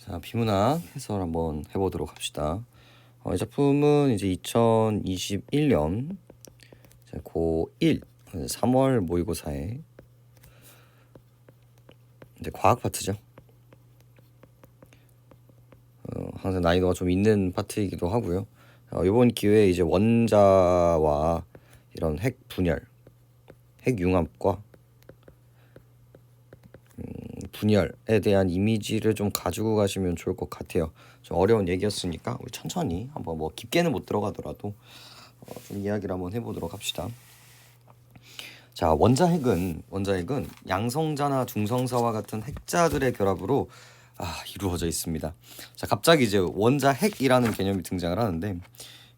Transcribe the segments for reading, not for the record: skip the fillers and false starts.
자, 비문학 해설 한번 해보도록 합시다. 이 작품은 이제 2021년 고1 3월 모의고사에 이제 과학 파트죠. 항상 난이도가 좀 있는 파트이기도 하고요. 이번 기회에 이제 원자와 이런 핵 분열, 핵 융합과 분열에 대한 이미지를 좀 가지고 가시면 좋을 것 같아요. 좀 어려운 얘기였으니까 우리 천천히 한번 뭐 깊게는 못 들어가더라도 좀 이야기를 한번 해보도록 합시다. 자, 원자핵은 양성자나 중성자와 같은 핵자들의 결합으로 이루어져 있습니다. 자, 갑자기 이제 원자핵이라는 개념이 등장을 하는데,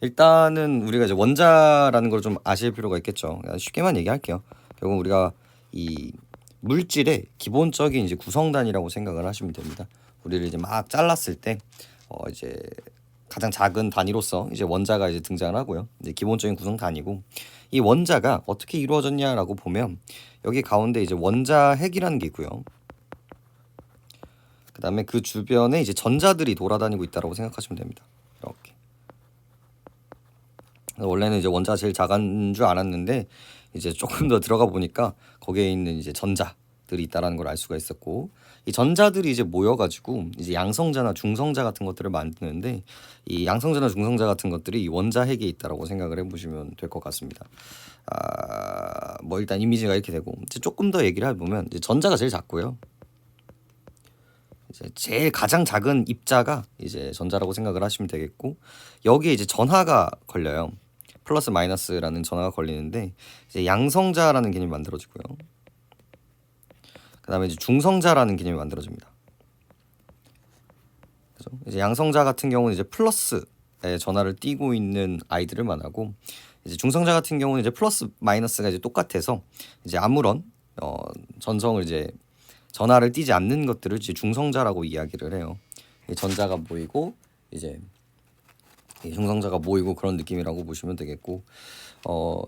일단은 우리가 이제 원자라는 걸 좀 아실 필요가 있겠죠. 쉽게만 얘기할게요. 결국 우리가 이 물질의 기본적인 이제 구성단이라고 생각을 하시면 됩니다. 우리를 이제 막 잘랐을 때 이제 가장 작은 단위로서 이제 원자가 이제 등장을 하고요. 이제 기본적인 구성 단위고, 이 원자가 어떻게 이루어졌냐라고 보면 여기 가운데 이제 원자핵이라는 게 있고요. 그다음에 그 주변에 이제 전자들이 돌아다니고 있다라고 생각하시면 됩니다. 이렇게. 원래는 이제 원자가 제일 작은 줄 알았는데 이제 조금 더 들어가 보니까 거기에 있는 이제 전자들이 있다라는 걸 알 수가 있었고, 이 전자들이 이제 모여가지고 이제 양성자나 중성자 같은 것들을 만드는데, 이 양성자나 중성자 같은 것들이 이 원자핵에 있다라고 생각을 해보시면 될 것 같습니다. 뭐 일단 이미지가 이렇게 되고, 이제 조금 더 얘기를 해보면 이제 전자가 제일 작고요. 이제 제일 가장 작은 입자가 이제 전자라고 생각을 하시면 되겠고, 여기에 이제 전하가 걸려요. 플러스 마이너스라는 전하가 걸리는데 이제 양성자라는 개념이 만들어지고요. 그다음에 이제 중성자라는 개념이 만들어집니다. 그죠? 이제 양성자 같은 경우는 이제 플러스의 전하를 띠고 있는 아이들을 말하고, 이제 중성자 같은 경우는 이제 플러스 마이너스가 이제 똑같아서 이제 아무런 전성을 이제 전하를 띠지 않는 것들을 이제 중성자라고 이야기를 해요. 전자가 모이고 이제 중성자가 모이고 그런 느낌이라고 보시면 되겠고,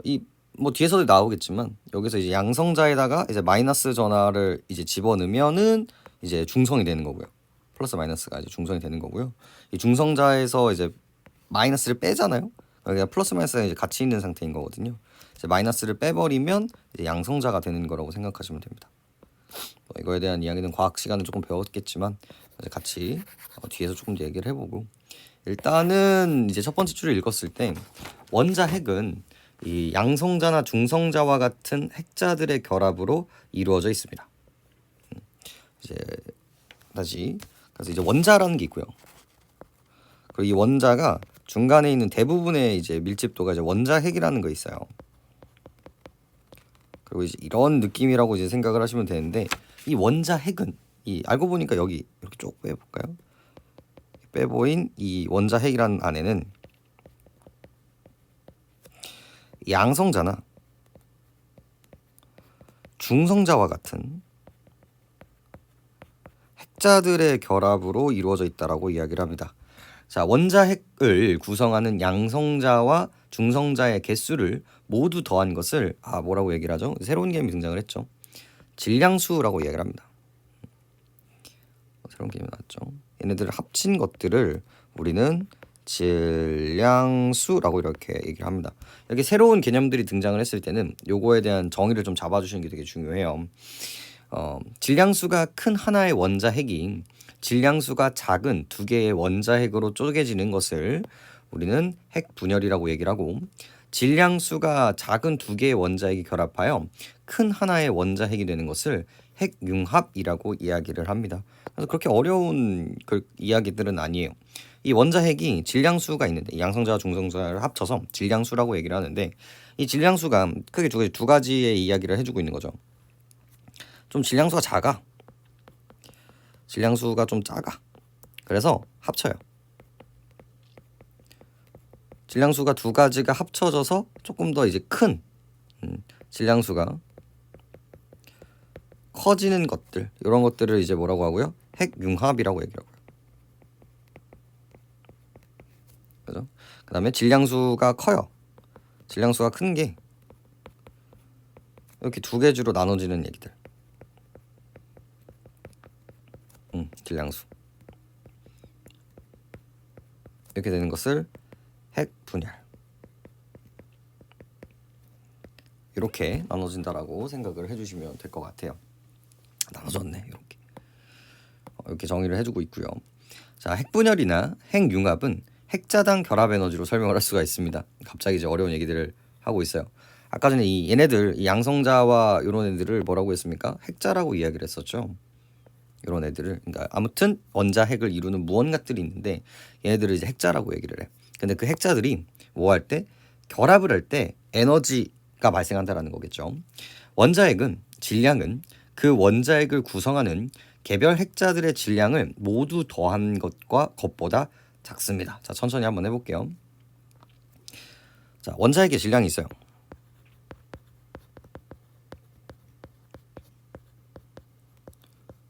이 뭐 뒤에서도 나오겠지만 여기서 이제 양성자에다가 이제 마이너스 전하를 이제 집어넣으면은 이제 중성이 되는 거고요. 플러스 마이너스가 이제 중성이 되는 거고요. 이 중성자에서 이제 마이너스를 빼잖아요. 그러니까 플러스 마이너스가 이제 같이 있는 상태인 거거든요. 이제 마이너스를 빼버리면 이제 양성자가 되는 거라고 생각하시면 됩니다. 이거에 대한 이야기는 과학 시간에 조금 배웠겠지만 이제 같이 뒤에서 조금 더 얘기를 해보고, 일단은 이제 첫 번째 줄을 읽었을 때 원자핵은 이 양성자나 중성자와 같은 핵자들의 결합으로 이루어져 있습니다. 이제 다시 그래서 이제 원자라는 게 있고요. 그리고 이 원자가 중간에 있는 대부분의 이제 밀집도가 이제 원자핵이라는 거 있어요. 그리고 이제 이런 느낌이라고 이제 생각을 하시면 되는데, 이 원자핵은 이 알고 보니까 여기 이렇게 쭉 빼볼까요? 빼보인 이 원자핵이라는 안에는 양성자나 중성자와 같은 핵자들의 결합으로 이루어져 있다라고 이야기를 합니다. 자, 원자핵을 구성하는 양성자와 중성자의 개수를 모두 더한 것을 뭐라고 얘기를 하죠? 새로운 개념이 등장을 했죠. 질량수라고 이야기를 합니다. 새로운 개념이 나왔죠. 얘네들을 합친 것들을 우리는 질량수라고 이렇게 얘기를 합니다. 이렇게 새로운 개념들이 등장을 했을 때는 요거에 대한 정의를 좀 잡아주시는 게 되게 중요해요. 질량수가 큰 하나의 원자핵이 질량수가 작은 두 개의 원자핵으로 쪼개지는 것을 우리는 핵 분열이라고 얘기를 하고, 질량수가 작은 두 개의 원자핵이 결합하여 큰 하나의 원자핵이 되는 것을 핵융합이라고 이야기를 합니다. 그래서 그렇게 어려운 이야기들은 아니에요. 이 원자핵이 질량수가 있는데, 양성자와 중성자를 합쳐서 질량수라고 얘기를 하는데, 이 질량수가 크게 두 가지의 이야기를 해주고 있는 거죠. 좀 질량수가 작아. 질량수가 좀 작아. 그래서 합쳐요. 질량수가 두 가지가 합쳐져서 조금 더 이제 큰 질량수가 커지는 것들, 이런 것들을 이제 뭐라고 하고요? 핵융합이라고 얘기하고요. 그죠? 그다음에 질량수가 커요. 질량수가 큰 게 이렇게 두 개 주로 나눠지는 얘기들. 질량수. 이렇게 되는 것을 핵 분열 이렇게 나눠진다라고 생각을 해주시면 될 것 같아요. 나눠졌네 이렇게 정의를 해주고 있고요. 자, 핵분열이나 핵융합은 핵자당 결합 에너지로 설명을 할 수가 있습니다. 갑자기 이제 어려운 얘기들을 하고 있어요. 아까 전에 얘네들 이 양성자와 이런 애들을 뭐라고 했습니까? 핵자라고 이야기를 했었죠. 이런 애들을 그러니까 아무튼 원자 핵을 이루는 무언가들이 있는데 얘네들을 이제 핵자라고 얘기를 해. 근데 그 핵자들이 뭐 할 때 결합을 할 때 에너지가 발생한다라는 거겠죠. 원자핵은 질량은 그 원자핵을 구성하는 개별 핵자들의 질량을 모두 더한 것보다 작습니다. 자, 천천히 한번 해볼게요. 자, 원자핵의 질량이 있어요.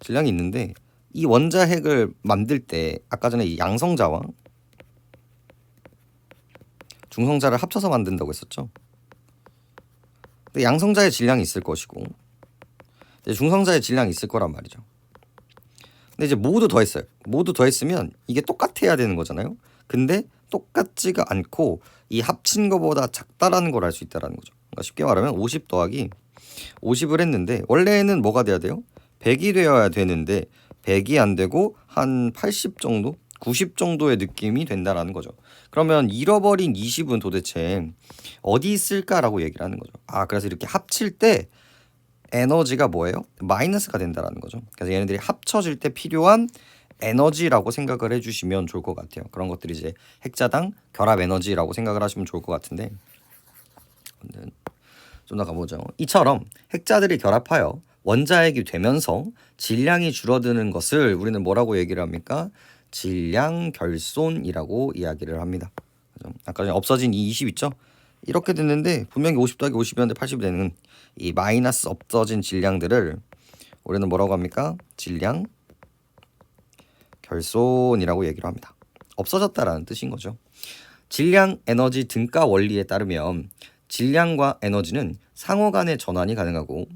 질량이 있는데 이 원자핵을 만들 때 아까 전에 이 양성자와 중성자를 합쳐서 만든다고 했었죠. 근데 양성자의 질량이 있을 것이고 이제 중성자의 질량이 있을 거란 말이죠. 근데 이제 모두 더했어요. 모두 더했으면 이게 똑같아야 되는 거잖아요. 근데 똑같지가 않고 이 합친 거보다 작다라는 걸 알 수 있다라는 거죠. 그러니까 쉽게 말하면 50 더하기 50을 했는데 원래는 뭐가 돼야 돼요? 100이 되어야 되는데 100이 안 되고 한 80 정도, 90 정도의 느낌이 된다라는 거죠. 그러면 잃어버린 20은 도대체 어디 있을까라고 얘기를 하는 거죠. 아, 그래서 이렇게 합칠 때 에너지가 뭐예요? 마이너스가 된다라는 거죠. 그래서 얘네들이 합쳐질 때 필요한 에너지라고 생각을 해주시면 좋을 것 같아요. 그런 것들이 이제 핵자당 결합 에너지라고 생각을 하시면 좋을 것 같은데 좀 더 가보죠. 이처럼 핵자들이 결합하여 원자핵이 되면서 질량이 줄어드는 것을 우리는 뭐라고 얘기를 합니까? 질량 결손이라고 이야기를 합니다. 아까 전에 없어진 이 20 있죠? 이렇게 됐는데 분명히 50 더하기 50이었는데 80이 되는 이 마이너스 없어진 질량들을 우리는 뭐라고 합니까? 질량 결손이라고 얘기를 합니다. 없어졌다라는 뜻인 거죠. 질량 에너지 등가 원리에 따르면 질량과 에너지는 상호 간의 전환이 가능하고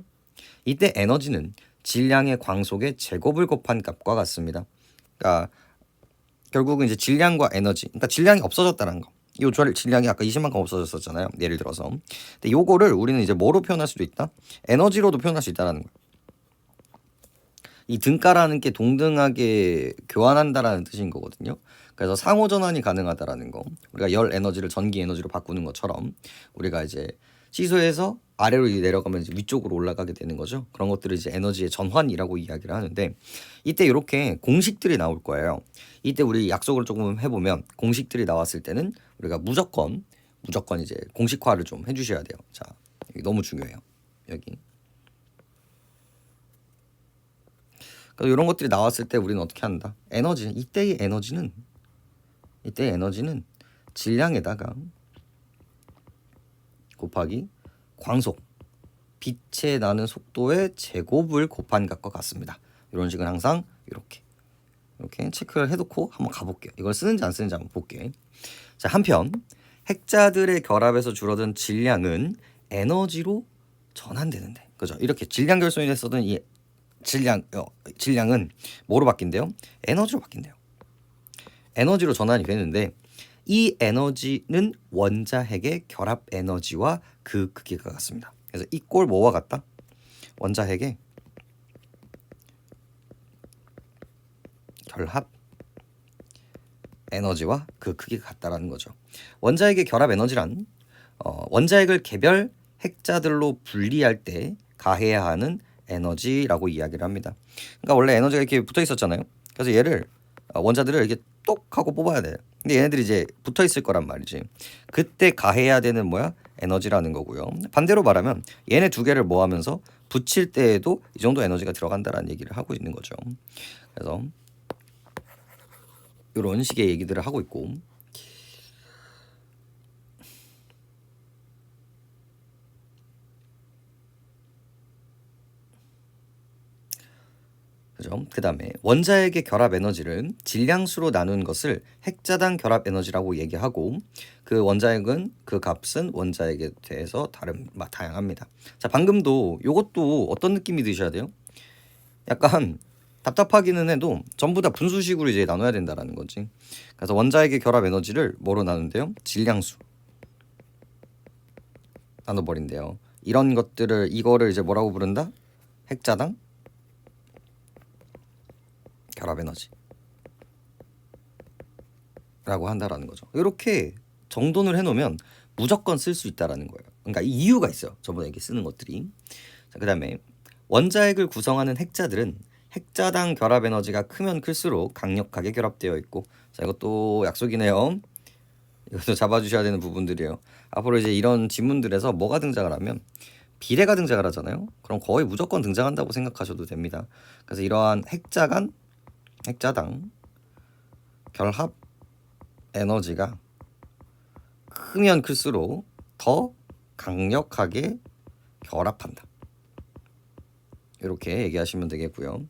이때 에너지는 질량의 광속의 제곱을 곱한 값과 같습니다. 그러니까 결국은 이제 질량과 에너지, 그러니까 질량이 없어졌다는 거. 이 질량이 아까 20만큼 없어졌었잖아요. 예를 들어서. 근데 요거를 우리는 이제 뭐로 표현할 수도 있다? 에너지로도 표현할 수 있다는 거예요. 이 등가라는 게 동등하게 교환한다라는 뜻인 거거든요. 그래서 상호 전환이 가능하다라는 거. 우리가 열 에너지를 전기 에너지로 바꾸는 것처럼 우리가 이제 시소에서 아래로 내려가면 이제 위쪽으로 올라가게 되는 거죠. 그런 것들을 이제 에너지의 전환이라고 이야기를 하는데 이때 이렇게 공식들이 나올 거예요. 이때 우리 약속을 조금 해보면 공식들이 나왔을 때는 우리가 무조건 이제 공식화를 좀 해주셔야 돼요. 자, 여기 너무 중요해요. 여기. 그래서 이런 것들이 나왔을 때 우리는 어떻게 한다? 이때의 에너지는 질량에다가 곱하기 광속, 빛에 나는 속도의 제곱을 곱한 값과 같습니다. 이런 식은 항상 이렇게 체크를 해놓고 한번 가볼게요. 이걸 쓰는지 안 쓰는지 한번 볼게. 자, 한편 핵자들의 결합에서 줄어든 질량은 에너지로 전환되는데, 그죠? 이렇게 질량 결손이 됐었던 이 질량은 뭐로 바뀐대요? 에너지로 바뀐대요. 에너지로 전환이 되는데 이 에너지는 원자핵의 결합 에너지와 그 크기가 같습니다. 그래서 이 꼴 뭐와 같다? 원자핵의 결합 에너지와 그 크기가 같다라는 거죠. 원자핵의 결합 에너지란 원자핵을 개별 핵자들로 분리할 때 가해야 하는 에너지라고 이야기를 합니다. 그러니까 원래 에너지가 이렇게 붙어 있었잖아요. 그래서 얘를 원자들을 이렇게 똑 하고 뽑아야 돼요. 근데 얘네들이 이제 붙어 있을 거란 말이지. 그때 가해야 되는 뭐야? 에너지라는 거고요. 반대로 말하면 얘네 두 개를 모으면서 붙일 때에도 이 정도 에너지가 들어간다라는 얘기를 하고 있는 거죠. 그래서 이런 식의 얘기들을 하고 있고 그죠? 그 다음에 원자핵의 결합 에너지를 질량수로 나눈 것을 핵자당 결합 에너지라고 얘기하고 그 원자핵은 그 값은 원자핵에 대해서 다양합니다. 자, 방금도 요것도 어떤 느낌이 드셔야 돼요? 약간 답답하기는 해도 전부 다 분수식으로 이제 나눠야 된다라는 거지. 그래서 원자핵의 결합 에너지를 뭐로 나눈대요? 질량수 나눠버린대요. 이런 것들을 이거를 이제 뭐라고 부른다? 핵자당 결합 에너지 라고 한다라는 거죠. 이렇게 정돈을 해놓으면 무조건 쓸 수 있다라는 거예요. 그러니까 이유가 있어요. 저번에 이렇게 쓰는 것들이. 자, 그다음에 원자핵을 구성하는 핵자들은 핵자당 결합 에너지가 크면 클수록 강력하게 결합되어 있고, 자, 이것도 약속이네요. 이것도 잡아주셔야 되는 부분들이에요. 앞으로 이제 이런 지문들에서 뭐가 등장을 하면 비례가 등장을 하잖아요. 그럼 거의 무조건 등장한다고 생각하셔도 됩니다. 그래서 이러한 핵자당 결합 에너지가 크면 클수록 더 강력하게 결합한다. 이렇게 얘기하시면 되겠고요.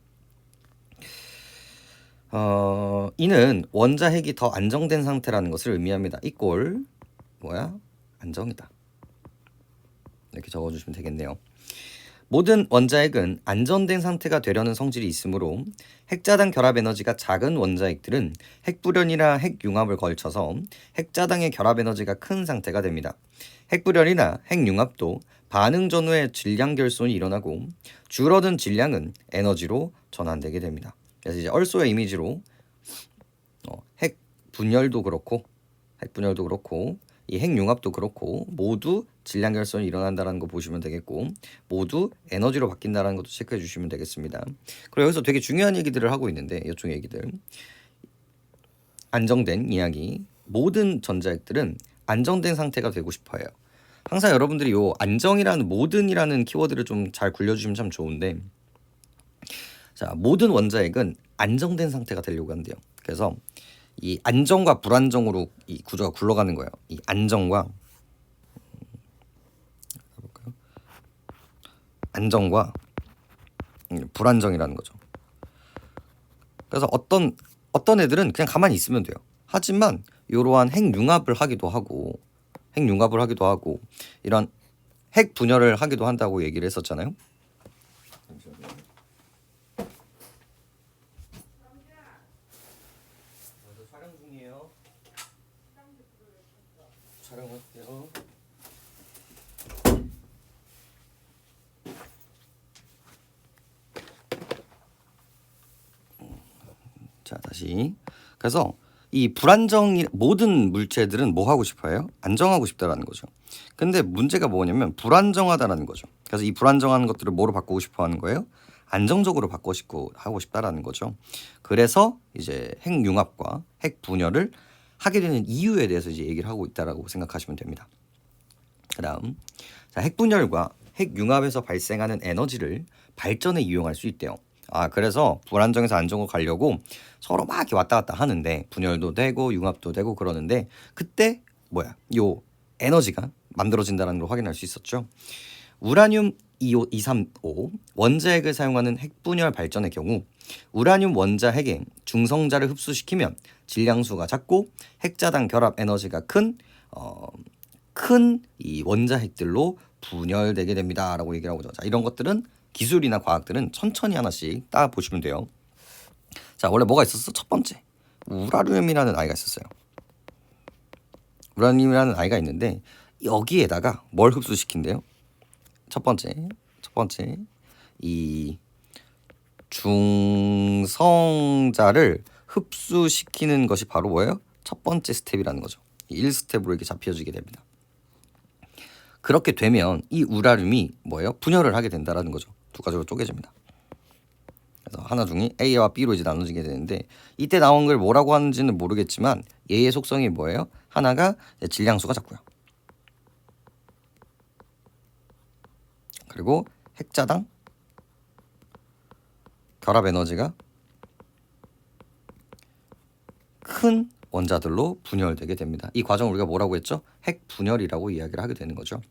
이는 원자핵이 더 안정된 상태라는 것을 의미합니다. 이 꼴 뭐야? 안정이다. 이렇게 적어주시면 되겠네요. 모든 원자핵은 안정된 상태가 되려는 성질이 있으므로 핵자당 결합 에너지가 작은 원자핵들은 핵불연이나 핵융합을 걸쳐서 핵자당의 결합 에너지가 큰 상태가 됩니다. 핵불연이나 핵융합도 반응 전후에 질량 결손이 일어나고 줄어든 질량은 에너지로 전환되게 됩니다. 그래서 이제 얼소의 이미지로 핵분열도 그렇고 이 핵융합도 그렇고 모두 질량 결손이 일어난다는 거 보시면 되겠고, 모두 에너지로 바뀐다는 것도 체크해 주시면 되겠습니다. 그리고 여기서 되게 중요한 얘기들을 하고 있는데, 이쪽 얘기들 안정된 이야기, 모든 전자핵들은 안정된 상태가 되고 싶어요. 항상 여러분들이 요 안정이라는 모든이라는 키워드를 좀 잘 굴려주시면 참 좋은데, 자, 모든 원자핵은 안정된 상태가 되려고 한대요. 그래서 이 안정과 불안정으로 이 구조가 굴러가는 거예요. 이 안정과 불안정이라는 거죠. 그래서 어떤 애들은 그냥 가만히 있으면 돼요. 하지만 이러한 핵융합을 하기도 하고 이런 핵분열을 하기도 한다고 얘기를 했었잖아요. 촬영 중이에요. 촬영할게요. 자, 다시. 그래서 이 모든 물체들은 뭐 하고 싶어요? 안정하고 싶다라는 거죠. 근데 문제가 뭐냐면 불안정하다라는 거죠. 그래서 이 불안정한 것들을 뭐로 바꾸고 싶어 하는 거예요? 안정적으로 하고 싶다라는 거죠. 그래서 이제 핵융합과 핵분열을 하게 되는 이유에 대해서 이제 얘기를 하고 있다라고 생각하시면 됩니다. 그다음, 자, 핵분열과 핵융합에서 발생하는 에너지를 발전에 이용할 수 있대요. 그래서 불안정에서 안정으로 가려고 서로 막 이렇게 왔다 갔다 하는데, 분열도 되고 융합도 되고 그러는데, 그때 요 에너지가 만들어진다는 걸 확인할 수 있었죠. 우라늄 235 원자핵을 사용하는 핵분열 발전의 경우 우라늄 원자핵의 중성자를 흡수시키면 질량수가 작고 핵자당 결합 에너지가 큰 이 원자핵들로 분열되게 됩니다라고 얘기를 하고 있죠. 자, 이런 것들은 기술이나 과학들은 천천히 하나씩 따라 보시면 돼요. 자, 원래 뭐가 있었어? 첫 번째, 우라늄이라는 아이가 있었어요. 우라늄이라는 아이가 있는데 여기에다가 뭘 흡수시킨대요? 첫 번째 이 중성자를 흡수시키는 것이 바로 뭐예요? 첫 번째 스텝이라는 거죠. 1스텝으로 이렇게 잡혀지게 됩니다. 그렇게 되면 이 우라늄이 분열을 하게 된다라는 거죠. 두 가지로 쪼개집니다. 그래서 하나 중에 A와 B로 이제 나눠지게 되는데, 이때 나온 걸 뭐라고 하는지는 모르겠지만 얘의 속성이 뭐예요? 하나가 질량수가 작고요. 그리고 핵자당 결합 에너지가 큰 원자들로 분열되게 됩니다. 이 과정을 우리가 뭐라고 했죠? 핵분열이라고 이야기를 하게 되는 거죠.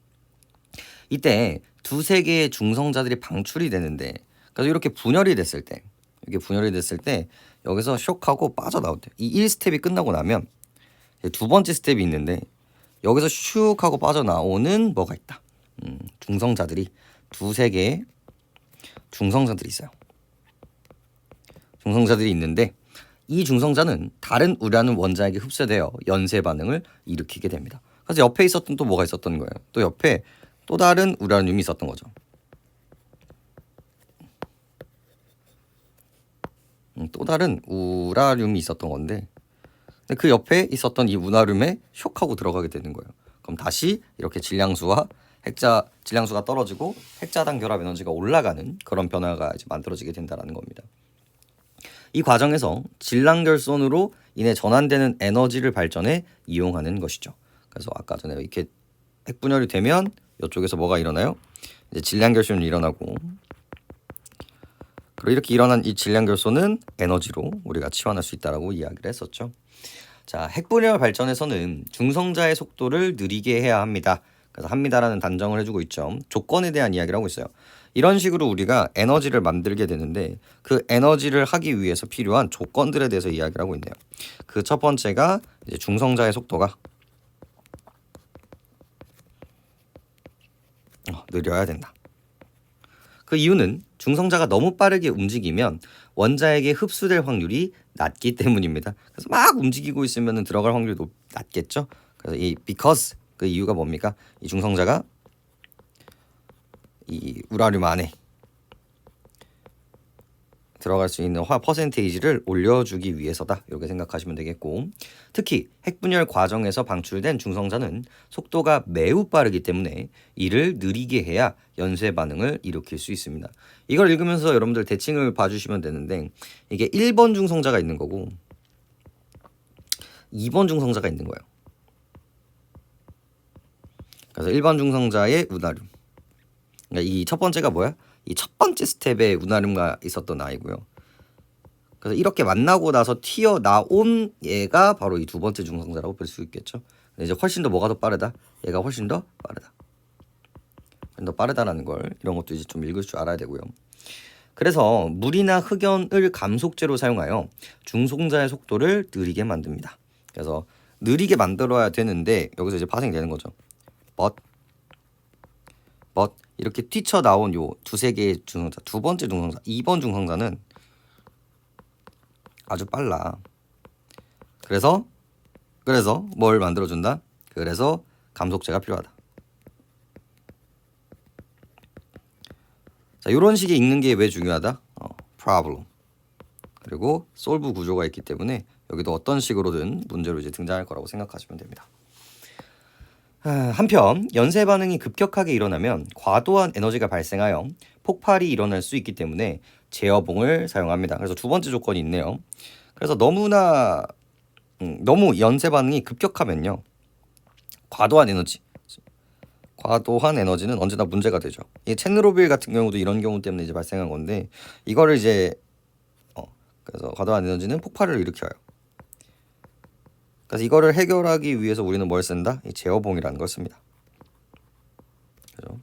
이때 두세 개의 중성자들이 방출이 되는데, 그래서 이렇게 분열이 됐을 때 여기서 쇽하고 빠져나올 때, 이 1스텝이 끝나고 나면 두 번째 스텝이 있는데, 여기서 슉 하고 빠져나오는 뭐가 있다. 중성자들이 두세 개의 중성자들이 있어요. 중성자들이 있는데 이 중성자는 다른 우라늄 원자에게 흡수되어 연쇄 반응을 일으키게 됩니다. 그래서 옆에 있었던 또 뭐가 있었던 거예요? 또 옆에 또 다른 우라늄이 있었던 거죠. 또 다른 우라늄이 있었던 건데 그 옆에 있었던 이 우라늄에 쇽하고 들어가게 되는 거예요. 그럼 다시 이렇게 질량수가 떨어지고 핵자단 결합 에너지가 올라가는 그런 변화가 이제 만들어지게 된다는 겁니다. 이 과정에서 질량결손으로 인해 전환되는 에너지를 발전에 이용하는 것이죠. 그래서 아까 전에 이렇게 핵분열이 되면 이쪽에서 뭐가 일어나요? 이제 질량결손이 일어나고, 그리고 이렇게 일어난 이 질량결손은 에너지로 우리가 치환할 수 있다라고 이야기를 했었죠. 자, 핵분열 발전에서는 중성자의 속도를 느리게 해야 합니다. 그래서 합니다라는 단정을 해주고 있죠. 조건에 대한 이야기를 하고 있어요. 이런 식으로 우리가 에너지를 만들게 되는데 그 에너지를 하기 위해서 필요한 조건들에 대해서 이야기를 하고 있네요. 그 첫 번째가 이제 중성자의 속도가 느려야 된다. 그 이유는 중성자가 너무 빠르게 움직이면 원자에게 흡수될 확률이 낮기 때문입니다. 그래서 막 움직이고 있으면 들어갈 확률이 낮겠죠. 그래서 이 because 그 이유가 뭡니까? 이 중성자가 이 우라늄 안에 들어갈 수 있는 퍼센테이지를 올려주기 위해서다. 이렇게 생각하시면 되겠고, 특히 핵분열 과정에서 방출된 중성자는 속도가 매우 빠르기 때문에 이를 느리게 해야 연쇄 반응을 일으킬 수 있습니다. 이걸 읽으면서 여러분들 대칭을 봐주시면 되는데 이게 1번 중성자가 있는 거고 2번 중성자가 있는 거예요. 그래서 1번 중성자의 우나륨, 그러니까 이 첫 번째가 뭐야? 이 첫 번째 스텝에 우나륨과 있었던 아이고요. 그래서 이렇게 만나고 나서 튀어나온 얘가 바로 이 두 번째 중성자라고 볼 수 있겠죠. 근데 이제 훨씬 더 뭐가 더 빠르다? 얘가 훨씬 더 빠르다. 훨씬 더 빠르다라는 걸, 이런 것도 이제 좀 읽을 줄 알아야 되고요. 그래서 물이나 흑연을 감속제로 사용하여 중성자의 속도를 느리게 만듭니다. 그래서 느리게 만들어야 되는데 여기서 이제 파생이 되는 거죠. but 이렇게 뛰쳐나온 요 두세 개의 중성자, 두 번째 중성자, 2번 중성자는 아주 빨라. 그래서 뭘 만들어준다? 그래서 감속제가 필요하다. 자, 이런 식의 읽는 게 왜 중요하다? problem. 그리고 solve 구조가 있기 때문에 여기도 어떤 식으로든 문제로 이제 등장할 거라고 생각하시면 됩니다. 한편 연쇄 반응이 급격하게 일어나면 과도한 에너지가 발생하여 폭발이 일어날 수 있기 때문에 제어봉을 사용합니다. 그래서 두 번째 조건이 있네요. 그래서 너무 연쇄 반응이 급격하면요, 과도한 에너지는 언제나 문제가 되죠. 이 체르노빌 같은 경우도 이런 경우 때문에 이제 발생한 건데, 이거를 이제 그래서 과도한 에너지는 폭발을 일으켜요. 그래서 이거를 해결하기 위해서 우리는 뭘 쓴다? 이 제어봉이라는 걸 씁니다. 그렇죠?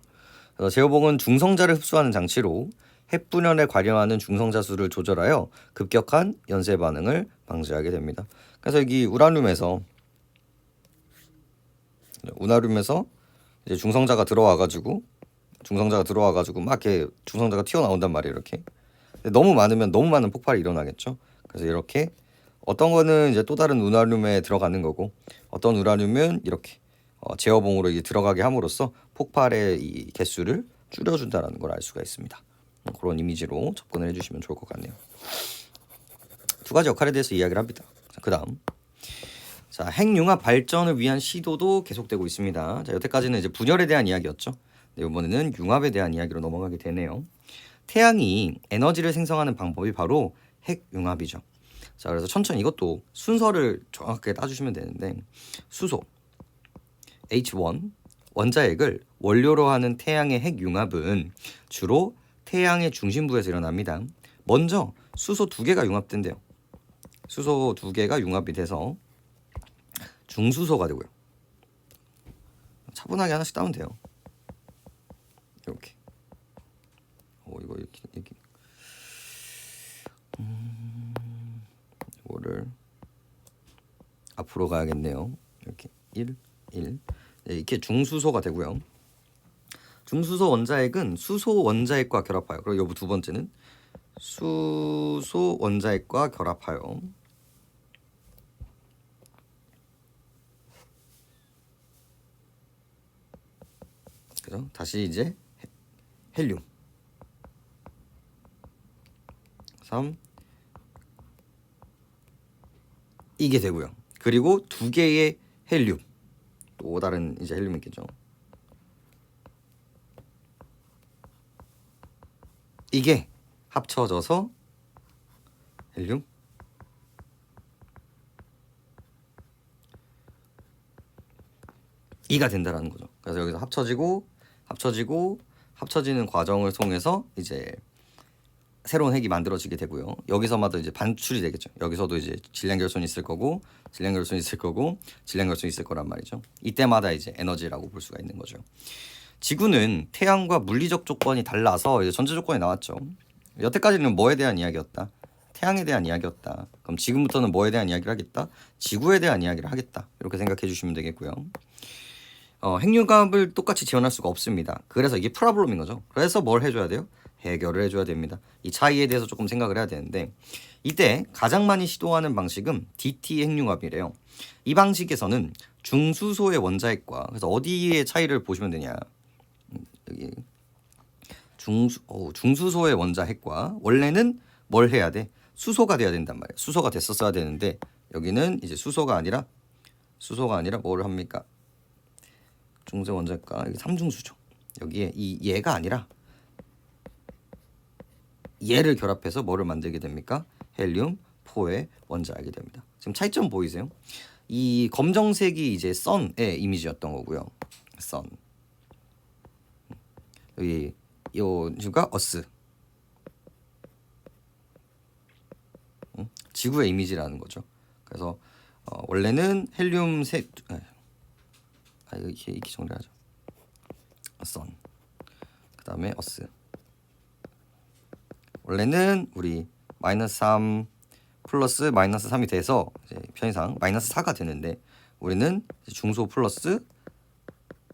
그래서 제어봉은 중성자를 흡수하는 장치로 핵분열에 관여하는 중성자 수를 조절하여 급격한 연쇄 반응을 방지하게 됩니다. 그래서 여기 우라늄에서 이제 중성자가 들어와가지고 막 이렇게 중성자가 튀어나온단 말이에요. 이렇게 너무 많으면 너무 많은 폭발이 일어나겠죠. 그래서 이렇게 어떤 거는 이제 또 다른 우라늄에 들어가는 거고, 어떤 우라늄은 이렇게 제어봉으로 이제 들어가게 함으로써 폭발의 이 개수를 줄여준다는 걸 알 수가 있습니다. 그런 이미지로 접근을 해주시면 좋을 것 같네요. 두 가지 역할에 대해서 이야기를 합니다. 그 다음, 자, 핵융합 발전을 위한 시도도 계속되고 있습니다. 자, 여태까지는 이제 분열에 대한 이야기였죠. 네, 이번에는 융합에 대한 이야기로 넘어가게 되네요. 태양이 에너지를 생성하는 방법이 바로 핵융합이죠. 자, 그래서 천천히 이것도 순서를 정확하게 따주시면 되는데, 수소 H1 원자핵을 원료로 하는 태양의 핵융합은 주로 태양의 중심부에서 일어납니다. 먼저 수소 2개가 융합된대요. 수소 2개가 융합이 돼서 중수소가 되고요. 차분하게 하나씩 따면 돼요. 이렇게. 이거 이렇게. 이거를 앞으로 가야겠네요. 이렇게 1 네, 이렇게 중수소가 되고요. 중수소 원자핵은 수소 원자핵과 결합하여, 그리고 두 번째는 수소 원자핵과 결합하여 그죠? 다시 이제 헬륨 3 이게 되고요. 그리고 두 개의 헬륨 또 다른 이제 헬륨이 있겠죠. 이게 합쳐져서 헬륨 이가 된다라는 거죠. 그래서 여기서 합쳐지는 과정을 통해서 이제 새로운 핵이 만들어지게 되고요. 여기서마다 이제 반출이 되겠죠. 여기서도 이제 질량결손이 있을 거고, 질량결손이 있을 거고, 질량결손이 있을 거란 말이죠. 이때마다 이제 에너지라고 볼 수가 있는 거죠. 지구는 태양과 물리적 조건이 달라서 이제 전제 조건이 나왔죠. 여태까지는 뭐에 대한 이야기였다? 태양에 대한 이야기였다. 그럼 지금부터는 뭐에 대한 이야기를 하겠다? 지구에 대한 이야기를 하겠다. 이렇게 생각해 주시면 되겠고요. 핵융합을 똑같이 지원할 수가 없습니다. 그래서 이게 프로블럼인 거죠. 그래서 뭘 해줘야 돼요? 해결을 해줘야 됩니다. 이 차이에 대해서 조금 생각을 해야 되는데 이때 가장 많이 시도하는 방식은 DT 핵융합이래요. 이 방식에서는 중수소의 원자핵과 그래서 어디에 차이를 보시면 되냐? 여기 중수소의 원자핵과 원래는 뭘 해야 돼? 수소가 돼야 된단 말이에요. 수소가 됐었어야 되는데 여기는 이제 수소가 아니라 뭘 합니까? 중수소 원자핵과 여기 삼중수죠. 여기에 이 얘가 아니라 얘를 결합해서 뭐를 만들게 됩니까? 헬륨 4의 원자핵이 됩니다. 지금 차이점 보이세요? 이 검정색이 이제 선의 이미지였던 거고요. 선. 여기 요가 어스. 지구의 이미지라는 거죠. 그래서 원래는 헬륨 이렇게 정리하죠. 선. 그다음에 어스. 원래는 우리 -3 플러스 -3이 돼서 이제 편의상 -4가 되는데 우리는 중소 플러스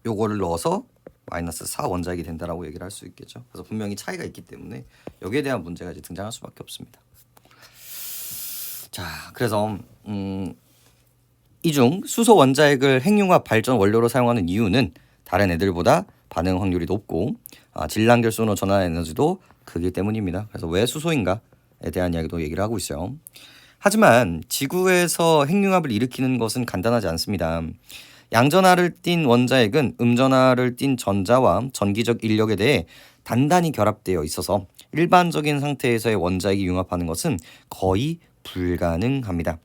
요거를 넣어서 -4 원자핵이 된다라고 얘기를 할 수 있겠죠. 그래서 분명히 차이가 있기 때문에 여기에 대한 문제가 이제 등장할 수밖에 없습니다. 자, 그래서 이중 수소 원자핵을 핵융합 발전 원료로 사용하는 이유는 다른 애들보다 반응 확률이 높고 질량결손으로 전환하는 에너지도 크기 때문입니다. 그래서 왜 수소인가에 대한 이야기도 얘기를 하고 있어요. 하지만 지구에서 핵융합을 일으키는 것은 간단하지 않습니다. 양전하를 띤 원자핵은 음전하를 띤 전자와 전기적 인력에 대해 단단히 결합되어 있어서 일반적인 상태에서의 원자핵이 융합하는 것은 거의 불가능합니다.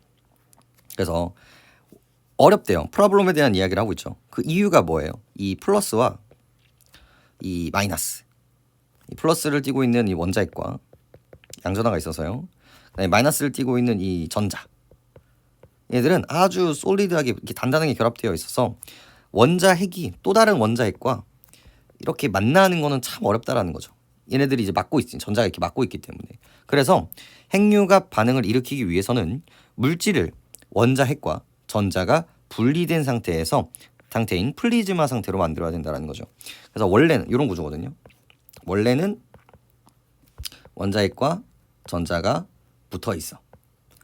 그래서 어렵대요. 프로블럼에 대한 이야기를 하고 있죠. 그 이유가 뭐예요? 이 플러스와 이 마이너스. 이 플러스를 띠고 있는 이 원자핵과 양전하가 있어서요. 그다음에 마이너스를 띠고 있는 이 전자. 얘들은 아주 솔리드하게 이렇게 단단하게 결합되어 있어서 원자핵이 또 다른 원자핵과 이렇게 만나는 거는 참 어렵다라는 거죠. 얘네들이 이제 전자가 이렇게 막고 있기 때문에. 그래서 핵융합 반응을 일으키기 위해서는 물질을 원자핵과 전자가 분리된 상태인 플리즈마 상태로 만들어야 된다는 거죠. 그래서 원래는 이런 구조거든요. 원래는 원자핵과 전자가 붙어 있어.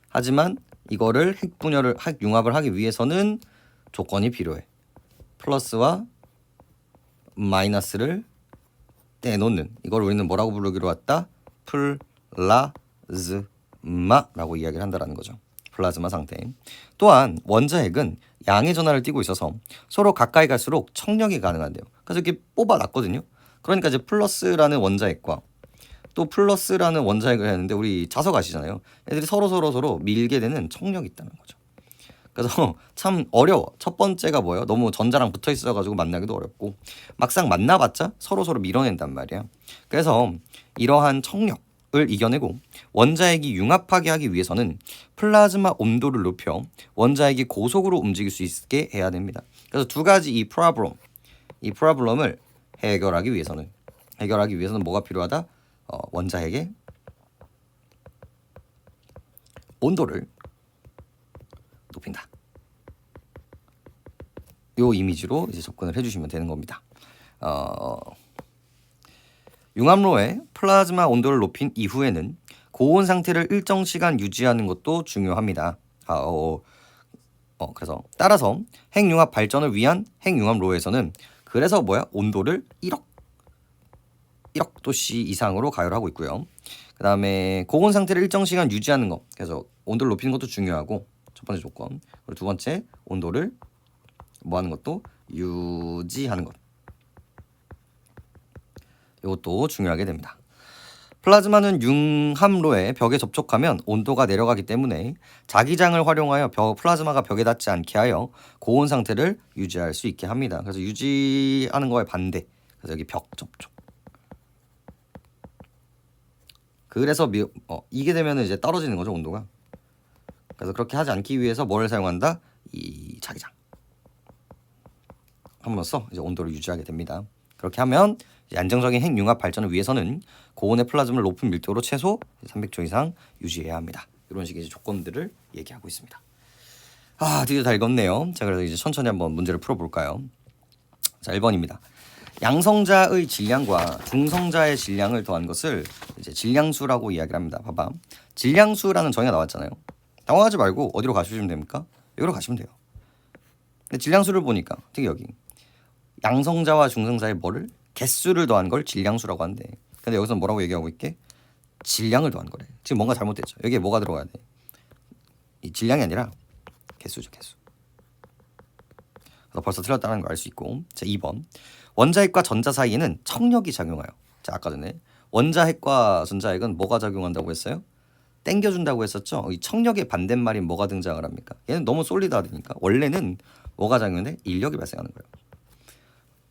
하지만 이거를 핵융합을 하기 위해서는 조건이 필요해. 플러스와 마이너스를 떼놓는 이걸 우리는 뭐라고 부르기로 했다? 플라즈마라고 이야기를 한다는 거죠. 플라즈마 상태. 또한 원자핵은 양의 전하를 띠고 있어서 서로 가까이 갈수록 청력이 가능한데요. 그래서 이렇게 뽑아놨거든요. 그러니까 이제 플러스라는 원자핵과 또 플러스라는 원자핵을 했는데 우리 자석 아시잖아요. 애들이 서로 밀게 되는 청력이 있다는 거죠. 그래서 참 어려워. 첫 번째가 뭐예요? 너무 전자랑 붙어 있어가지고 만나기도 어렵고 막상 만나봤자 서로 밀어낸단 말이야. 그래서 이러한 청력을 이겨내고 원자핵이 융합하게 하기 위해서는 플라즈마 온도를 높여 원자핵이 고속으로 움직일 수 있게 해야 됩니다. 그래서 두 가지 이 프로블럼을 해결하기 위해서는 뭐가 필요하다? 원자핵의 온도를 높인다. 요 이미지로 이제 접근을 해주시면 되는 겁니다. 융합로의 플라즈마 온도를 높인 이후에는 고온 상태를 일정 시간 유지하는 것도 중요합니다. 그래서 따라서 핵융합 발전을 위한 핵융합로에서는 그래서 온도를 1억 도씨 이상으로 가열하고 있고요. 그 다음에 고온 상태를 일정 시간 유지하는 것, 그래서 온도를 높이는 것도 중요하고 첫 번째 조건. 그리고 두 번째, 온도를 하는 것도 유지하는 것, 이것도 중요하게 됩니다. 플라즈마는 융합로의 벽에 접촉하면 온도가 내려가기 때문에 자기장을 활용하여 플라즈마가 벽에 닿지 않게 하여 고온 상태를 유지할 수 있게 합니다. 그래서 유지하는 거에 반대. 그래서 여기 벽 접촉. 그래서 이게 되면 이제 떨어지는 거죠, 온도가. 그래서 그렇게 하지 않기 위해서 뭘 사용한다? 이 자기장. 함으로써 이제 온도를 유지하게 됩니다. 그렇게 하면 안정적인 핵융합 발전을 위해서는 고온의 플라즈마를 높은 밀도로 최소 300초 이상 유지해야 합니다. 이런 식의 이제 조건들을 얘기하고 있습니다. 드디어 다 읽었네요. 자, 그래서 이제 천천히 한번 문제를 풀어볼까요? 자, 1번입니다. 양성자의 질량과 중성자의 질량을 더한 것을 이제 질량수라고 이야기를 합니다. 봐봐. 질량수라는 정의가 나왔잖아요. 당황하지 말고 어디로 가시면 됩니까? 여기로 가시면 돼요. 근데 질량수를 보니까 특히 여기 양성자와 중성자의 뭐를? 개수를 더한 걸 질량수라고 하는데, 근데 여기서 뭐라고 얘기하고 있게? 질량을 더한 거래. 지금 뭔가 잘못됐죠. 여기에 뭐가 들어가야 돼? 이 질량이 아니라 개수죠, 개수. 그래서 벌써 틀렸다는 걸 알 수 있고. 자, 2번. 원자핵과 전자 사이에는 청력이 작용하여. 자, 아까 전에 원자핵과 전자핵은 뭐가 작용한다고 했어요? 땡겨준다고 했었죠. 이 청력의 반대말인 뭐가 등장을 합니까? 얘는 너무 솔리드하니까 원래는 뭐가 작용해? 인력이 발생하는 거예요.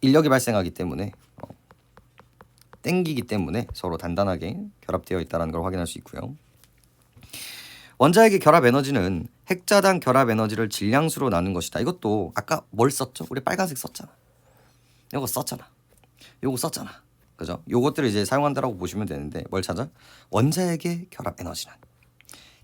인력이 발생하기 때문에 땡기기 때문에 서로 단단하게 결합되어 있다는 걸 확인할 수 있고요. 원자핵의 결합 에너지는 핵자당 결합 에너지를 질량수로 나눈 것이다. 이것도 아까 뭘 썼죠? 우리 빨간색 썼잖아. 이거 썼잖아. 요거 썼잖아. 그죠? 요것들을 이제 사용한다라고 보시면 되는데 뭘 찾아? 원자핵의 결합 에너지는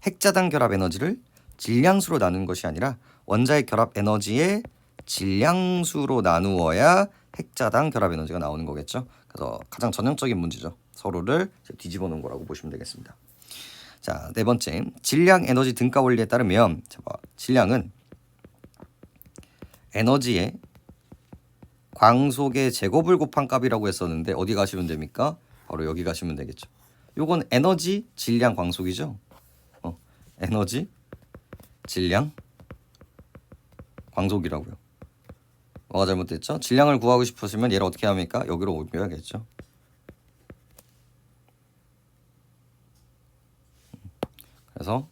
핵자당 결합 에너지를 질량수로 나눈 것이 아니라 원자핵 결합 에너지의 질량수로 나누어야 핵자당 결합 에너지가 나오는 거겠죠. 그래서 가장 전형적인 문제죠. 서로를 뒤집어 놓은 거라고 보시면 되겠습니다. 자, 네 번째, 질량 에너지 등가 원리에 따르면 질량은 에너지의 광속의 제곱을 곱한 값이라고 했었는데 어디 가시면 됩니까? 바로 여기 가시면 되겠죠. 요건 에너지 질량 광속이죠. 에너지 질량 광속이라고요. 뭐가 잘못됐죠? 질량을 구하고 싶으시면 얘를 어떻게 합니까? 여기로 옮겨야겠죠. 그래서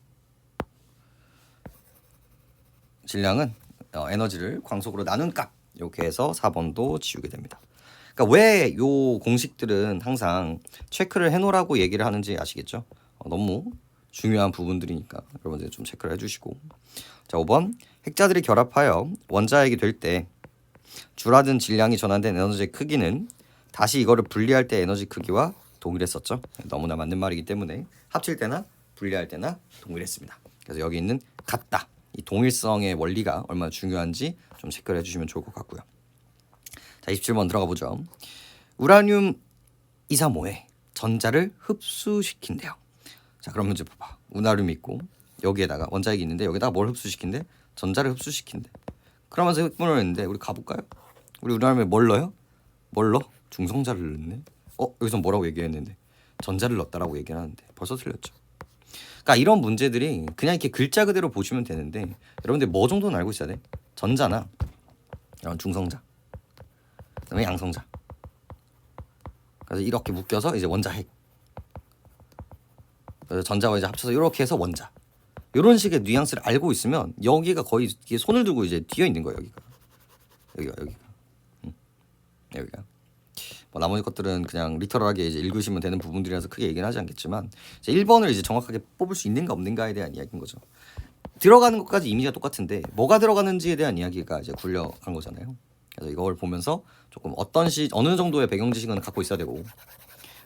질량은 에너지를 광속으로 나눈 값, 이렇게 해서 4번도 지우게 됩니다. 그러니까 왜 요 공식들은 항상 체크를 해놓으라고 얘기를 하는지 아시겠죠? 너무 중요한 부분들이니까 여러분들 좀 체크를 해주시고. 자, 5번. 핵자들이 결합하여 원자핵이 될 때 줄어든 질량이 전환된 에너지의 크기는 다시 이거를 분리할 때 에너지 크기와 동일했었죠. 너무나 맞는 말이기 때문에 합칠 때나 분리할 때나 동일했습니다. 그래서 여기 있는 같다, 이 동일성의 원리가 얼마나 중요한지 좀 체크를 해주시면 좋을 것 같고요. 자, 27번 들어가 보죠. 우라늄 235에 전자를 흡수시킨대요. 자, 그럼 문제 봐봐. 우라늄이 있고 여기에다가 원자핵이 있는데 여기다가 뭘 흡수시킨대? 전자를 흡수시킨대. 그러면서 흑분을 했는데 우리 가볼까요? 우리 우라늄에 뭘 넣어요? 뭘 넣어? 중성자를 넣네. 여기서 뭐라고 얘기했는데 전자를 넣었다라고 얘기를 하는데 벌써 틀렸죠. 그러니까 이런 문제들이 그냥 이렇게 글자 그대로 보시면 되는데 여러분들 뭐 정도는 알고 있어야 돼? 전자나 이런 중성자, 그다음에 양성자. 그래서 이렇게 묶여서 이제 원자핵. 그래서 전자와 이제 합쳐서 이렇게 해서 원자. 이런 식의 뉘앙스를 알고 있으면 여기가 거의 손을 들고 이제 뒤어 있는 거예요. 여기가. 뭐 나머지 것들은 그냥 리터럴하게 이제 읽으시면 되는 부분들이라서 크게 얘기는 하지 않겠지만 이제 1번을 이제 정확하게 뽑을 수 있는가 없는가에 대한 이야기인 거죠. 들어가는 것까지 이미지가 똑같은데 뭐가 들어가는지에 대한 이야기가 이제 굴려간 거잖아요. 그래서 이걸 보면서 조금 어느 정도의 배경 지식은 갖고 있어야 되고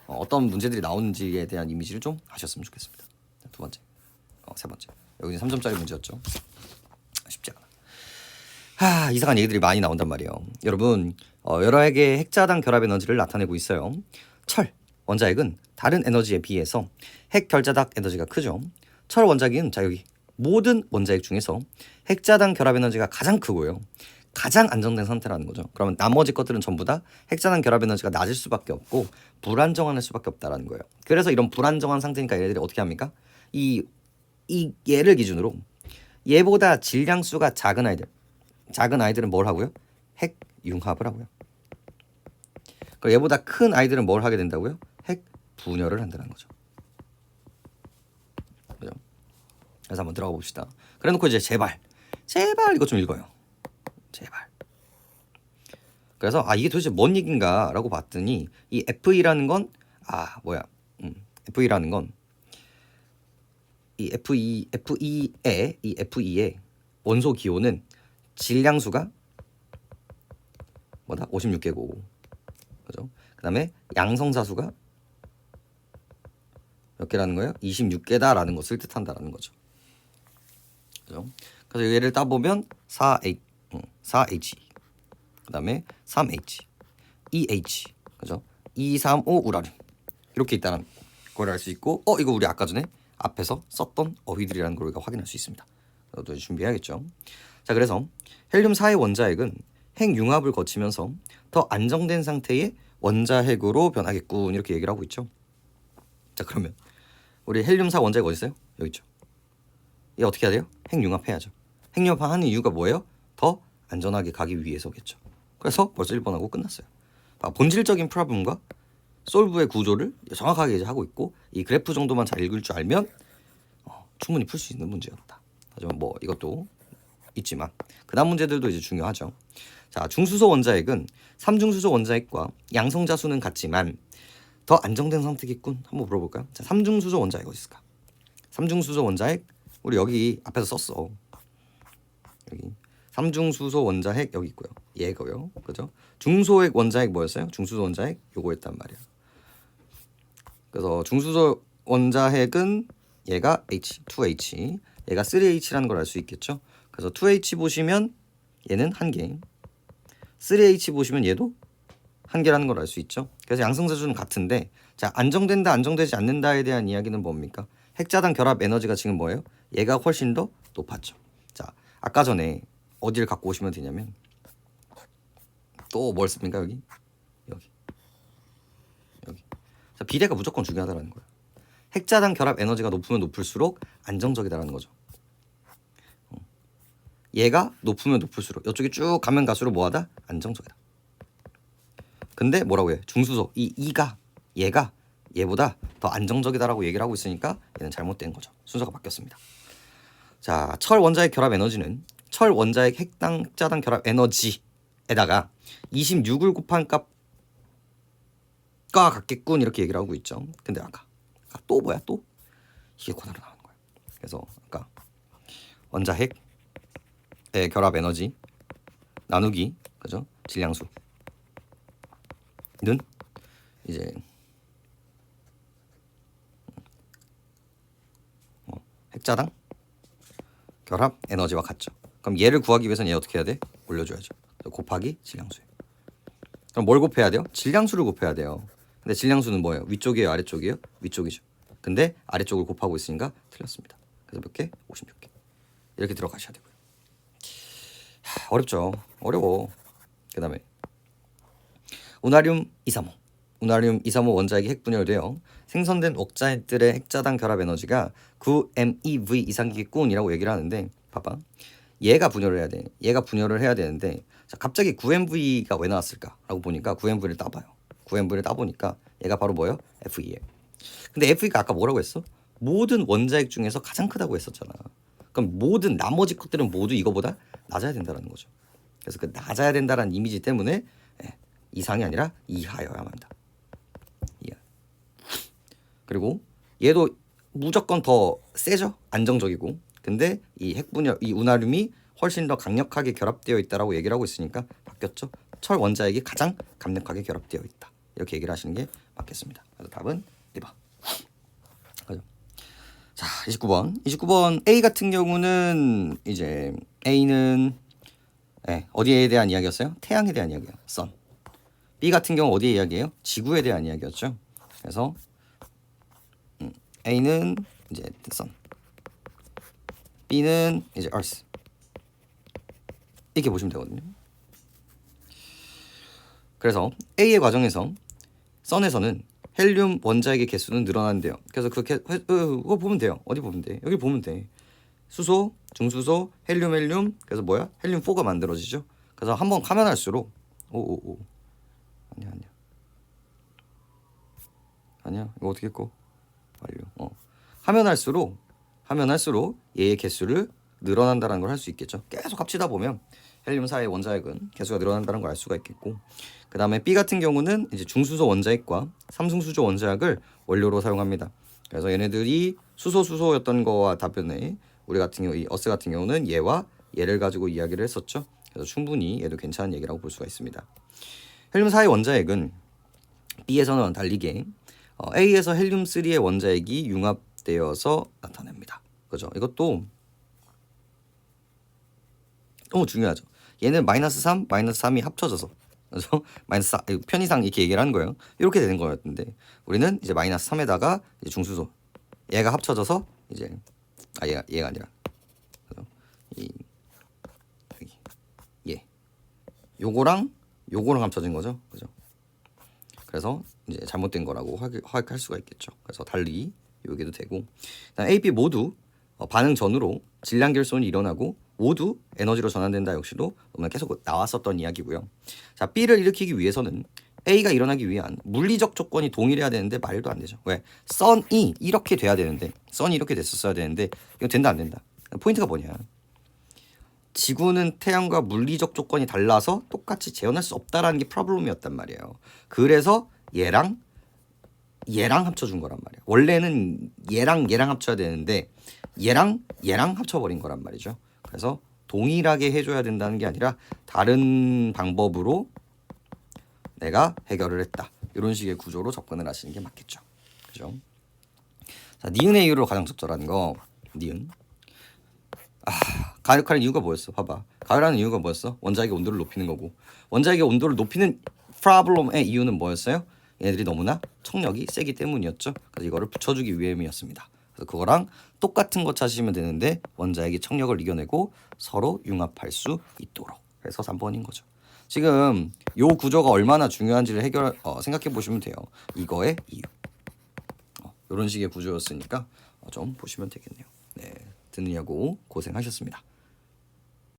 어떤 문제들이 나오는지에 대한 이미지를 좀 하셨으면 좋겠습니다. 두 번째, 세 번째. 여기는 3점짜리 문제였죠. 쉽지 않아. 이상한 얘기들이 많이 나온단 말이에요. 여러분, 여러 개의 핵자당 결합 에너지를 나타내고 있어요. 철, 원자핵은 다른 에너지에 비해서 핵결자당 에너지가 크죠. 철 원자핵은 자 여기 모든 원자핵 중에서 핵자당 결합 에너지가 가장 크고요. 가장 안정된 상태라는 거죠. 그러면 나머지 것들은 전부 다 핵자당 결합 에너지가 낮을 수밖에 없고 불안정할 수밖에 없다라는 거예요. 그래서 이런 불안정한 상태니까 얘네들이 어떻게 합니까? 이 얘를 기준으로 얘보다 질량수가 작은 아이들은 뭘 하고요? 핵 융합을 하고요. 그리고 얘보다 큰 아이들은 뭘 하게 된다고요? 핵 분열을 한다는 거죠. 그죠? 그래서 한번 들어가 봅시다. 그래놓고 이제 제발 이거 좀 읽어요. 제발. 그래서 이게 도대체 뭔 얘긴가라고 봤더니 이 FE라는 건 FE라는 건 이 FE의 원소 기호는 질량수가 뭐다? 56개고. 그죠? 그다음에 양성자수가 몇 개라는 거예요? 26개다라는 것을 뜻한다라는 거죠. 그죠? 그래서 얘를 따보면 4H 그다음에 3H 2H 그죠? 2, 3, 5 우라늄 이렇게 있다는 걸 알 수 있고 이거 우리 아까 전에 앞에서 썼던 어휘들이라는 걸 우리가 확인할 수 있습니다. 또 준비해야겠죠. 자, 그래서 헬륨 4의 원자핵은 핵융합을 거치면서 더 안정된 상태의 원자핵으로 변하겠군 이렇게 얘기를 하고 있죠. 자, 그러면 우리 헬륨 4 원자핵 어디 있어요? 여기 있죠. 얘 어떻게 해야 돼요? 핵융합해야죠. 핵융합하는 이유가 뭐예요? 더 안전하게 가기 위해서겠죠. 그래서 벌써 1번하고 끝났어요. 본질적인 프로블럼과 솔브의 구조를 정확하게 이제 하고 있고 이 그래프 정도만 잘 읽을 줄 알면 충분히 풀 수 있는 문제였다. 하지만 뭐 이것도 있지만 그 다음 문제들도 이제 중요하죠. 자, 중수소 원자핵은 삼중수소 원자핵과 양성자수는 같지만 더 안정된 상태겠군. 한번 물어볼까요? 자, 삼중수소 원자핵 어디 있을까? 삼중수소 원자핵 우리 여기 앞에서 썼어. 여기 삼중수소 원자핵 여기 있고요. 얘고요. 그죠? 중소핵 원자핵 뭐였어요? 중수소 원자핵 요거였단 말이야. 그래서 중수소 원자핵은 얘가 H, 2H, 얘가 3H라는 걸 알 수 있겠죠. 그래서 2H 보시면 얘는 한 개, 3H 보시면 얘도 한 개라는 걸 알 수 있죠. 그래서 양성자수는 같은데 자, 안정된다, 안정되지 않는다에 대한 이야기는 뭡니까? 핵자당 결합 에너지가 지금 뭐예요? 얘가 훨씬 더 높았죠. 자, 아까 전에 어디를 갖고 오시면 되냐면 또 뭘 씁니까? 여기. 자, 비례가 무조건 중요하다는 거예요. 핵자당 결합 에너지가 높으면 높을수록 안정적이다라는 거죠. 얘가 높으면 높을수록 이쪽이 쭉 가면 갈수록 뭐하다? 안정적이다. 근데 뭐라고 해? 중수소 얘가 얘보다 더 안정적이다라고 얘기를 하고 있으니까 얘는 잘못된 거죠. 순서가 바뀌었습니다. 자, 철 원자핵 결합 에너지는 철 원자핵 핵자당 결합 에너지에다가 26을 곱한 값과 같겠군 이렇게 얘기를 하고 있죠. 근데 아까 또 뭐야? 또 이게 고나로 나오는 거예요. 그래서 아까 원자핵의 결합 에너지 나누기 그죠? 질량수는 이제 핵자당 결합 에너지와 같죠. 그럼 얘를 구하기 위해서는 얘 어떻게 해야 돼? 올려줘야죠. 곱하기 질량수예요. 그럼 뭘 곱해야 돼요? 질량수를 곱해야 돼요. 근데 질량수는 뭐예요? 위쪽이에요? 아래쪽이에요? 위쪽이죠. 근데 아래쪽을 곱하고 있으니까 틀렸습니다. 그래서 몇 개? 56개. 이렇게 들어가셔야 되고요. 어렵죠. 어려워. 그 다음에 우나륨 235 원자핵이 핵분열되어 생성된 옥자핵들의 핵자당 결합 에너지가 9MeV 이상이겠군이라고 얘기를 하는데 봐봐. 얘가 분열을 해야 돼. 얘가 분열을 해야 되는데 자, 갑자기 9MV가 왜 나왔을까라고 보니까 9MV를 따봐요. 9MV를 따보니까 얘가 바로 뭐예요? FE예요. 근데 FE가 아까 뭐라고 했어? 모든 원자핵 중에서 가장 크다고 했었잖아. 그럼 모든 나머지 것들은 모두 이거보다 낮아야 된다는 거죠. 그래서 그 낮아야 된다는 이미지 때문에 이상이 아니라 이하여야만 한다. 이하. 그리고 얘도 무조건 더 세죠. 안정적이고. 근데 이 핵분열, 이 우나륨이 훨씬 더 강력하게 결합되어 있다라고 얘기를 하고 있으니까 바뀌었죠. 철 원자핵이 가장 강력하게 결합되어 있다. 이렇게 얘기를 하시는 게 맞겠습니다. 그래서 답은 1번. 그죠? 자, 29번 A 같은 경우는 이제 A는 어디에 대한 이야기였어요? 태양에 대한 이야기예요. 선. B 같은 경우 어디에 이야기예요? 지구에 대한 이야기였죠. 그래서 A는 이제 Sun, B는 이제 Earth 이렇게 보시면 되거든요. 그래서 A의 과정에서 Sun에서는 헬륨 원자핵의 개수는 늘어난대요. 그래서 그거 보면 돼요. 어디 보면 돼? 여기 보면 돼. 수소, 중수소, 헬륨. 그래서 뭐야? 헬륨 4가 만들어지죠. 그래서 한번 하면 할수록 아니야. 이거 어떻게 꺼? 완료. 하면 할수록 얘의 개수를 늘어난다는 걸 할 수 있겠죠. 계속 합치다 보면 헬륨 4의 원자핵은 개수가 늘어난다는 걸 알 수가 있겠고, 그 다음에 B 같은 경우는 이제 중수소 원자핵과 삼중수소 원자핵을 원료로 사용합니다. 그래서 얘네들이 수소였던 거와 다변에 우리 같은 경우 이 어스 같은 경우는 얘와 얘를 가지고 이야기를 했었죠. 그래서 충분히 얘도 괜찮은 얘기라고 볼 수가 있습니다. 헬륨 4의 원자핵은 B에서는 달리게 A에서 헬륨 3의 원자핵이 융합되어서 나타냅니다. 그죠? 이것도 너무 중요하죠. 얘는 -3, -3이 합쳐져서, 그래서 -4 편의상 이렇게 얘기를 하는 거예요. 이렇게 되는 거였는데 우리는 이제 -3에다가 이제 중수소 얘가 합쳐져서 이제 얘가 아니라 이 여기 요거랑 합쳐진 거죠. 그죠? 그래서 이제 잘못된 거라고 확인할 수가 있겠죠. 그래서 달리 여기도 되고, A, B 모두 반응 전후로 질량 결손이 일어나고 모두 에너지로 전환된다 역시도 계속 나왔었던 이야기고요. 자, B를 일으키기 위해서는 A가 일어나기 위한 물리적 조건이 동일해야 되는데 말도 안 되죠. 왜? 선이 이렇게 돼야 되는데, 선이 이렇게 됐었어야 되는데 이거 된다 안 된다. 포인트가 뭐냐? 지구는 태양과 물리적 조건이 달라서 똑같이 재현할 수 없다라는 게 프로블럼이었단 말이에요. 그래서 얘랑 합쳐준 거란 말이에요. 원래는 얘랑 합쳐야 되는데 얘랑 합쳐버린 거란 말이죠. 그래서 동일하게 해줘야 된다는 게 아니라 다른 방법으로 내가 해결을 했다. 이런 식의 구조로 접근을 하시는 게 맞겠죠. 그죠? 자, 니은의 이유로 가장 적절한 거 니은. 가열하는 이유가 뭐였어? 봐봐. 가열하는 이유가 뭐였어? 원자핵의 온도를 높이는 거고, 원자핵의 온도를 높이는 프로블럼의 이유는 뭐였어요? 얘네들이 너무나 청력이 세기 때문이었죠. 그래서 이거를 붙여주기 위함이었습니다. 그래서 그거랑 똑같은 거 찾으시면 되는데 원자핵이 청력을 이겨내고 서로 융합할 수 있도록 해서 3번인 거죠. 지금 요 구조가 얼마나 중요한지를 생각해 보시면 돼요. 이거의 이유. 이런 식의 구조였으니까 좀 보시면 되겠네요. 네, 듣느냐고 고생하셨습니다.